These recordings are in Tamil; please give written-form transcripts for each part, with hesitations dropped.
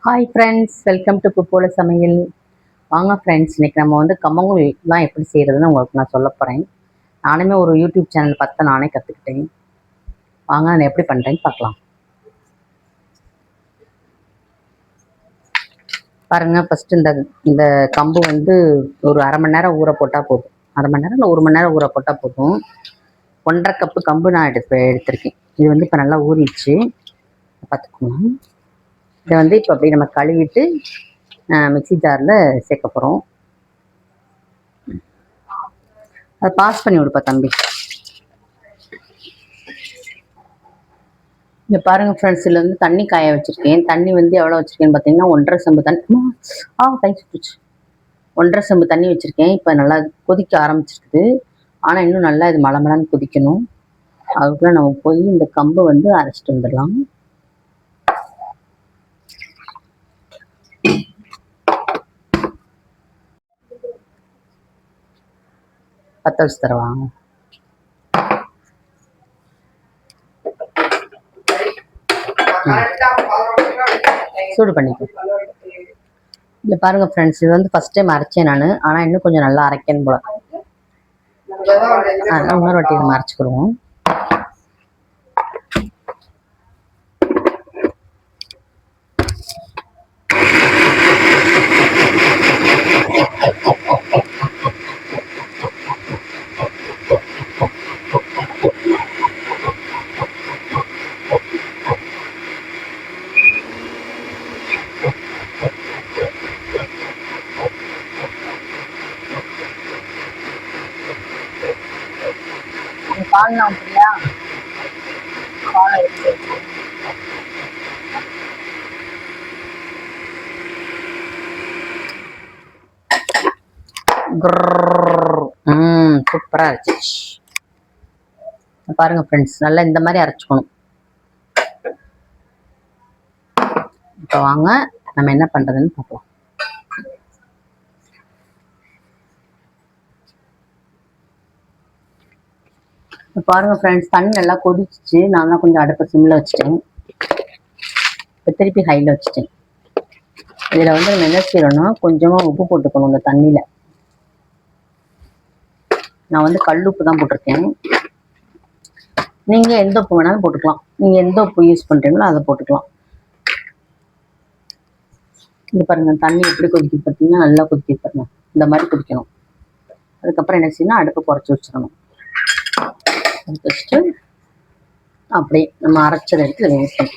ஹாய் ஃப்ரெண்ட்ஸ், வெல்கம் டு குப்போல சமையல். வாங்க ஃப்ரெண்ட்ஸ், இன்றைக்கி நம்ம வந்து கம்மங்கூழ்லாம் எப்படி செய்கிறதுன்னு உங்களுக்கு நான் சொல்ல போகிறேன். நானுமே ஒரு யூடியூப் சேனல் பார்த்து நானே கற்றுக்கிட்டேன். வாங்க நான் எப்படி பண்ணுறேன்னு பார்க்கலாம். பாருங்கள், ஃபஸ்ட்டு இந்த கம்பு வந்து ஒரு அரை மணி நேரம் ஊற போட்டால் போதும். அரை மணி நேரம் இல்லை 1 மணி நேரம் ஊற போட்டால் போதும். 1.5 கப்பு கம்பு நான் எடுத்திருக்கேன். இது வந்து இப்போ நல்லா ஊறிடுச்சு, பார்த்துக்கோங்க. இதை வந்து இப்போ அப்படியே நம்ம கழுவிட்டு மிக்சி ஜாரில் சேர்க்க போகிறோம். அதை பாஸ் பண்ணி விடுப்பா தம்பி. இங்கே பாருங்கள் ஃப்ரெண்ட்ஸ், இதில் வந்து தண்ணி காய வச்சுருக்கேன். தண்ணி வந்து எவ்வளோ வச்சுருக்கேன்னு பார்த்தீங்கன்னா 1.5 செம்பு தண்ணி. கை சுட்டுச்சு. 1.5 செம்பு தண்ணி வச்சுருக்கேன். இப்போ நல்லா கொதிக்க ஆரம்பிச்சிருக்குது. ஆனால் இன்னும் நல்லா இது மலமலன்னு கொதிக்கணும். அதுக்குள்ளே நம்ம போய் இந்த கம்பை வந்து அரைச்சிட்டு வந்துடலாம். பற்ற வச்சு தருவாங்க. சூடு பண்ணிக்கும். இங்கே பாருங்கள் ஃப்ரெண்ட்ஸ், இது வந்து ஃபஸ்ட் டைம் அரைச்சேன் நான். ஆனால் இன்னும் கொஞ்சம் நல்லா அரைக்கணும் போல. இன்னொரு வாட்டி நம்ம அரைச்சிக்கிடுவோம். பால்லாம் இல்லையா, பாலை எடுத்து சூப்பராக இருந்துச்சு. பாருங்க ஃப்ரெண்ட்ஸ், நல்லா இந்த மாதிரி அரைச்சிக்கணும். இப்போ வாங்க நம்ம என்ன பண்றதுன்னு பார்க்கலாம். பாருங்க ஃப்ரெண்ட்ஸ், தண்ணி நல்லா கொதிச்சிச்சு. நான் தான் கொஞ்சம் அடுப்பை சிம்மில் வச்சுட்டேன். இப்போ திருப்பி ஹையில் வச்சுட்டேன். இதில் வந்து நம்ம என்ன செய்யறோம்னா கொஞ்சமாக உப்பு போட்டுக்கணும் இந்த தண்ணியில். நான் வந்து கல் உப்பு தான் போட்டிருக்கேன். நீங்கள் எந்த உப்பு வேணாலும் போட்டுக்கலாம். நீங்கள் எந்த உப்பு யூஸ் பண்ணுறீங்களோ அதை போட்டுக்கலாம். இது பாருங்க, தண்ணி எப்படி கொதிக்க பார்த்தீங்கன்னா நல்லா கொதிக்க பாருங்க. இந்த மாதிரி கொதிக்கணும். அதுக்கப்புறம் என்ன செய்யணும், அடுப்பை குறைச்சி வச்சிடணும். வச்சுட்டு அப்படியே நம்ம அரைச்சதை எடுத்து இதை ஊற்றணும்.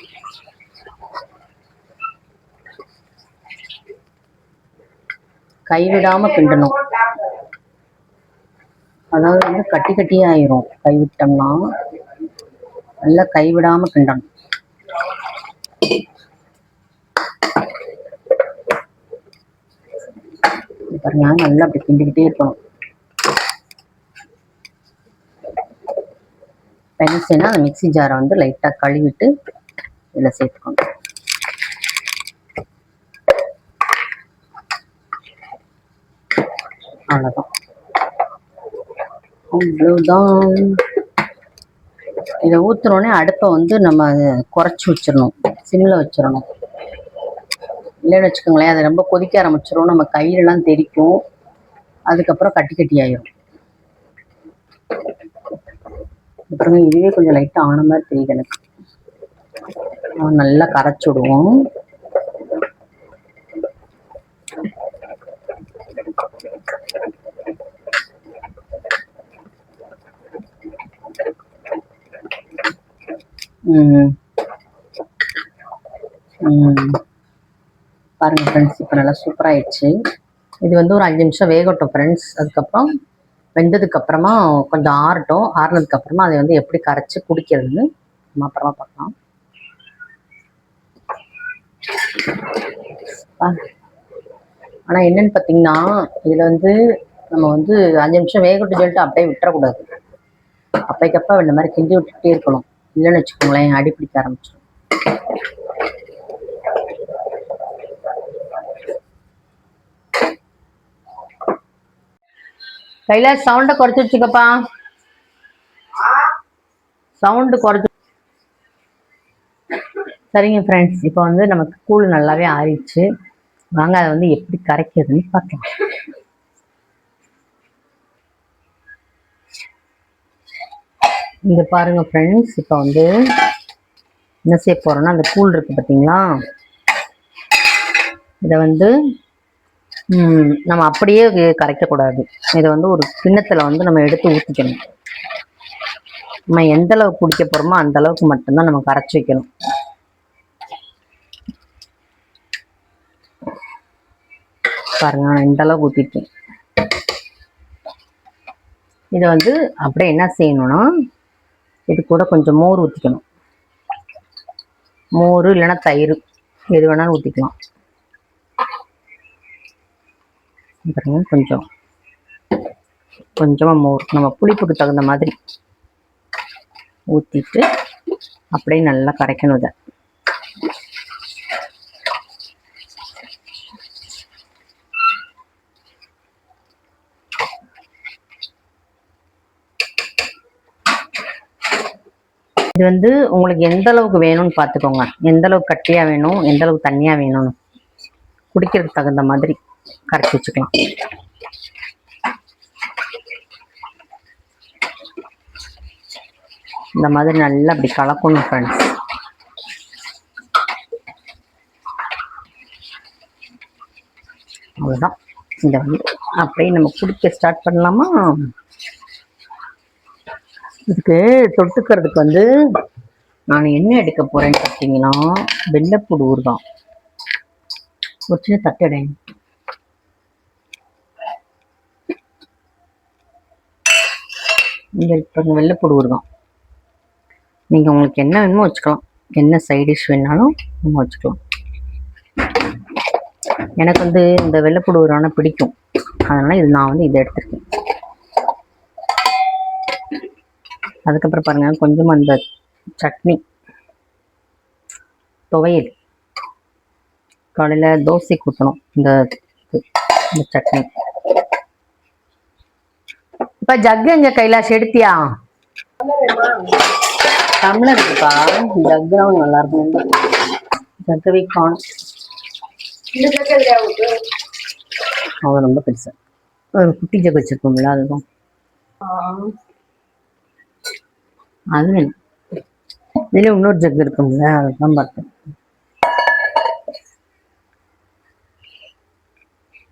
கைவிடாம கிண்டணும். அதாவது வந்து கட்டி கட்டியே ஆயிரும் கைவிட்டோம்னா. நல்லா கைவிடாம கிண்டணும். பாருங்க, நல்லா அப்படி கிண்டிக்கிட்டே இருக்கணும். என்ன செய்யணும், அந்த மிக்சி ஜாரை வந்து லைட்டாக கழுவிட்டு இதில் சேர்த்துக்கணும். அவ்வளோதான், அவ்வளோதான். இதை ஊற்றுனோடனே அடுப்பை வந்து நம்ம குறைச்சி வச்சிடணும், சிம்மில் வச்சிடணும். இல்லைன்னு வச்சுக்கோங்களேன், அதை ரொம்ப கொதிக்க ஆரம்பிச்சிடும். நம்ம கையிலலாம் தெரிக்கும். அதுக்கப்புறம் கட்டி கட்டி ஆயிரும். அப்புறம் இதுவே கொஞ்சம் லைட்டாக ஆன மாதிரி தெரியுது எனக்கு. நல்லா கரைச்சி விடுவோம். பாருங்க ஃப்ரெண்ட்ஸ், இப்போ நல்லா சூப்பராகிடுச்சு. இது வந்து ஒரு 5 நிமிஷம் வேகட்டும் ஃப்ரெண்ட்ஸ். அதுக்கப்புறம் வெந்ததுக்கு அப்புறமா கொஞ்சம் ஆறட்டும். ஆறுனதுக்கு அப்புறமா அதை வந்து எப்படி கரைச்சி குடிக்கிறதுன்னு நம்ம அப்புறமா பார்க்கலாம். ஆனால் என்னன்னு பார்த்தீங்கன்னா, இதில் வந்து நம்ம வந்து 5 நிமிஷம் வேகட்டும் சொல்லிட்டு அப்படியே விட்டுறக்கூடாது. அப்பைக்கப்போ இந்த மாதிரி கிண்டி விட்டுட்டே இருக்கணும். இல்லைன்னு வச்சுக்கோங்களேன், அடி பிடிக்க ஆரம்பிச்சிடும். கைலாஷ், சவுண்டை குறைச்சி வச்சுக்கப்பா. சவுண்டு குறைச்சி. சரிங்க ஃப்ரெண்ட்ஸ், இப்போ வந்து நமக்கு கூழ் நல்லாவே ஆறிடுச்சு. வாங்க அதை வந்து எப்படி கரைக்கிறதுன்னு பார்க்கலாம். இங்கே பாருங்க ஃப்ரெண்ட்ஸ், இப்போ வந்து என்ன செய்ய போறோம்னா, அந்த கூழ் இருக்கு பார்த்தீங்களா, இதை வந்து நம்ம அப்படியே கரைக்கக்கூடாது. இதை வந்து ஒரு கிண்ணத்தில் வந்து நம்ம எடுத்து ஊற்றிக்கணும். நம்ம எந்த அளவுக்கு குடிக்க போகிறோமோ அந்த அளவுக்கு மட்டும்தான் நம்ம கரைச்சி வைக்கணும். பாருங்க, நான் இந்த அளவுக்கு ஊற்றிருக்கேன். இதை வந்து அப்படியே என்ன செய்யணும்னா, இது கூட கொஞ்சம் மோர் ஊற்றிக்கணும். மோர் இல்லைன்னா தயிர் எது வேணாலும் ஊற்றிக்கலாம். பாருங்க, கொஞ்சமாக மோர் நம்ம புளிப்புக்கு தகுந்த மாதிரி ஊற்றிட்டு அப்படியே நல்லா கரைக்கணும். இதை இது வந்து உங்களுக்கு எந்த அளவுக்கு வேணும்னு பார்த்துக்கோங்க. எந்த அளவுக்கு கட்டியாக வேணும், எந்த அளவுக்கு தண்ணியாக வேணும்னு குடிக்கிறதுக்கு தகுந்த மாதிரி கரைச்சி வச்சுக்கலாம். இந்த மாதிரி நல்லா அப்படி கலக்கணும் ஃப்ரெண்ட்ஸ். அவ்வளோதான். இதை வந்து அப்படியே நம்ம குடிக்க ஸ்டார்ட் பண்ணலாமா? இதுக்கு தொட்டுக்கிறதுக்கு வந்து நான் என்ன எடுக்க போறேன்னு பார்த்தீங்கன்னா, வெள்ளைப்பூடு ஊறுகாய். ஒரு சின்ன தட்டடை. இங்கே இப்போ வெள்ளைப்பூடு ஊறுகாய். நீங்கள் உங்களுக்கு என்ன வேணுமோ வச்சுக்கலாம். என்ன சைட் டிஷ் வேணாலும் நம்ம வச்சுக்கலாம். எனக்கு வந்து இந்த வெள்ளைப்பூடு ஊறுகாய்னா பிடிக்கும். அதனால இது நான் வந்து இதை எடுத்துருக்கேன். அதுக்கப்புறம் பாருங்க, கொஞ்சமாக அந்த சட்னி துவையல் காலையில் தோசைக்கு ஊற்றணும். இந்த சட்னி. இப்போ ஜக்கு எங்க கைலாஷ் எடுத்தியா? டம்ளர் இருக்குப்பா, ஜக்குலாம் நல்லா இருக்கும். ஜக்கவே காணும். அவன் ரொம்ப பெருசா ஒரு குட்டி ஜக்கு வச்சிருக்கோம்ல, அதுதான். அது வேணும். இதுல இன்னொரு ஜக்கு இருக்கும்ல, அதுதான் பார்த்தேன்.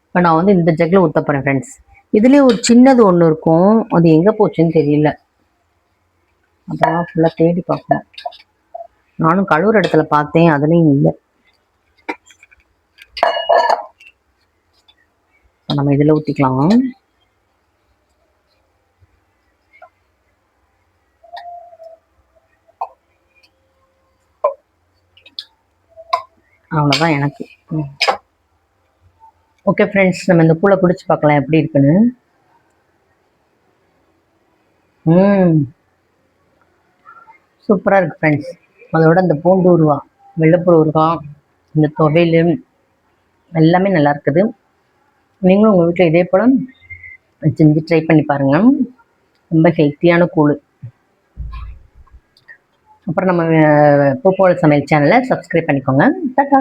இப்போ நான் வந்து இந்த ஜக்கில் ஊற்ற போறேன் ஃப்ரெண்ட்ஸ். இதுலேயே ஒரு சின்னது ஒன்று இருக்கும், அது எங்கே போச்சுன்னு தெரியல. அப்புறம் ஃபுல்லாக தேடி பார்க்கணும். நானும் கழுவுற இடத்துல பார்த்தேன், அதுலேயும் இல்லை. நம்ம இதில் ஊற்றிக்கலாம். அவ்வளோதான் எனக்கு. ஓகே ஃப்ரெண்ட்ஸ், நம்ம இந்த கூழை குடிச்சு பார்க்கலாம் எப்படி இருக்குன்னு. சூப்பராக இருக்குது ஃப்ரெண்ட்ஸ். அதோட இந்த பூண்டு ஊறுகாய், வெள்ளைப்பூடு ஊறுகாய், இந்த துவையல் எல்லாமே நல்லா இருக்குது. நீங்களும் உங்கள் வீட்டில் இதே போல் செஞ்சு ட்ரை பண்ணி பாருங்கள். ரொம்ப ஹெல்த்தியான கூழ். அப்புறம் நம்ம பூப்போல சமையல் சேனலை சப்ஸ்கிரைப் பண்ணிக்கோங்க. டாடா.